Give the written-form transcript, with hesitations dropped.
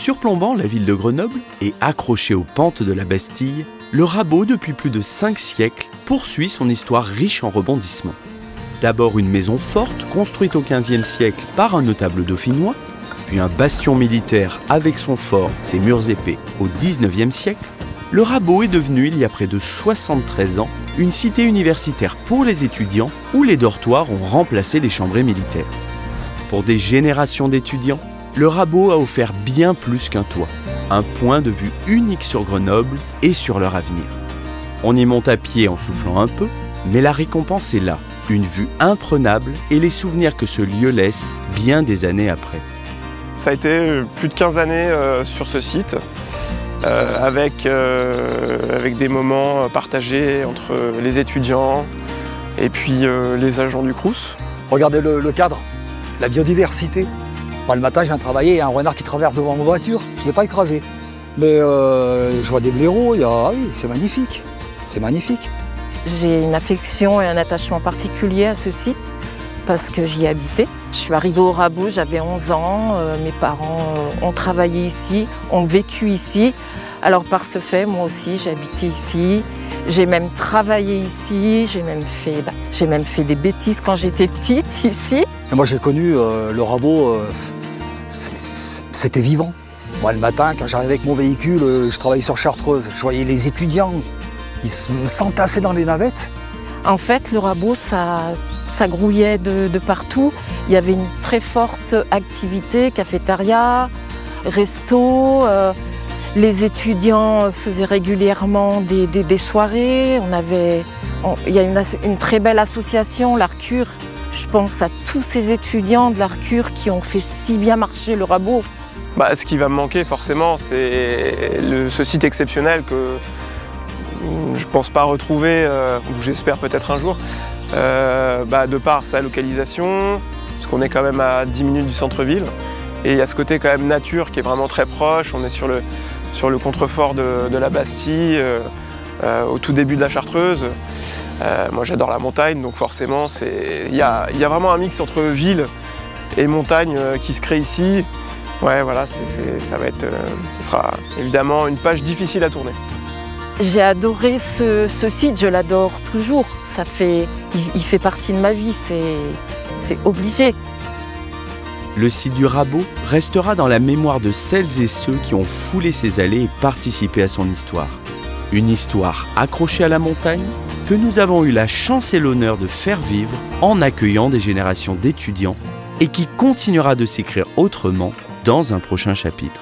Surplombant la ville de Grenoble et accroché aux pentes de la Bastille, le Rabot, depuis plus de 5 siècles, poursuit son histoire riche en rebondissements. D'abord une maison forte construite au XVe siècle par un notable dauphinois, puis un bastion militaire avec son fort, ses murs épais, au XIXe siècle, le Rabot est devenu, il y a près de 73 ans, une cité universitaire pour les étudiants où les dortoirs ont remplacé les chambrées militaires. Pour des générations d'étudiants, le Rabot a offert bien plus qu'un toit, un point de vue unique sur Grenoble et sur leur avenir. On y monte à pied en soufflant un peu, mais la récompense est là, une vue imprenable et les souvenirs que ce lieu laisse bien des années après. Ça a été plus de 15 années sur ce site, avec des moments partagés entre les étudiants et puis les agents du Crous. Regardez le cadre, la biodiversité. Moi, le matin, je viens travailler, il y a un renard qui traverse devant ma voiture, je ne l'ai pas écrasé. Mais je vois des blaireaux, oui, c'est magnifique, c'est magnifique. J'ai une affection et un attachement particulier à ce site parce que j'y habitais. Je suis arrivée au Rabot, j'avais 11 ans, mes parents ont travaillé ici, ont vécu ici. Alors par ce fait, moi aussi, j'ai habité ici, j'ai même travaillé ici, j'ai même fait des bêtises quand j'étais petite ici. Et moi j'ai connu le Rabot, c'était vivant. Moi le matin, quand j'arrivais avec mon véhicule, je travaillais sur Chartreuse, je voyais les étudiants qui s'entassaient dans les navettes. En fait, le Rabot, ça grouillait de partout. Il y avait une très forte activité, cafétéria, resto. Les étudiants faisaient régulièrement des soirées. Il y a une très belle association, l'Arcure. Je pense à tous ces étudiants de l'Arcure qui ont fait si bien marcher le Rabot. Ce qui va me manquer forcément, c'est ce site exceptionnel que je ne pense pas retrouver, ou j'espère peut-être un jour, de par sa localisation, parce qu'on est quand même à 10 minutes du centre-ville. Et il y a ce côté quand même nature qui est vraiment très proche. On est sur le contrefort de la Bastille, au tout début de la Chartreuse. Moi j'adore la montagne, donc forcément il y a vraiment un mix entre ville et montagne qui se crée ici. Ouais, voilà, ce sera évidemment une page difficile à tourner. J'ai adoré ce site, je l'adore toujours. Il fait partie de ma vie, c'est obligé. Le site du Rabot restera dans la mémoire de celles et ceux qui ont foulé ses allées et participé à son histoire. Une histoire accrochée à la montagne que nous avons eu la chance et l'honneur de faire vivre en accueillant des générations d'étudiants et qui continuera de s'écrire autrement dans un prochain chapitre.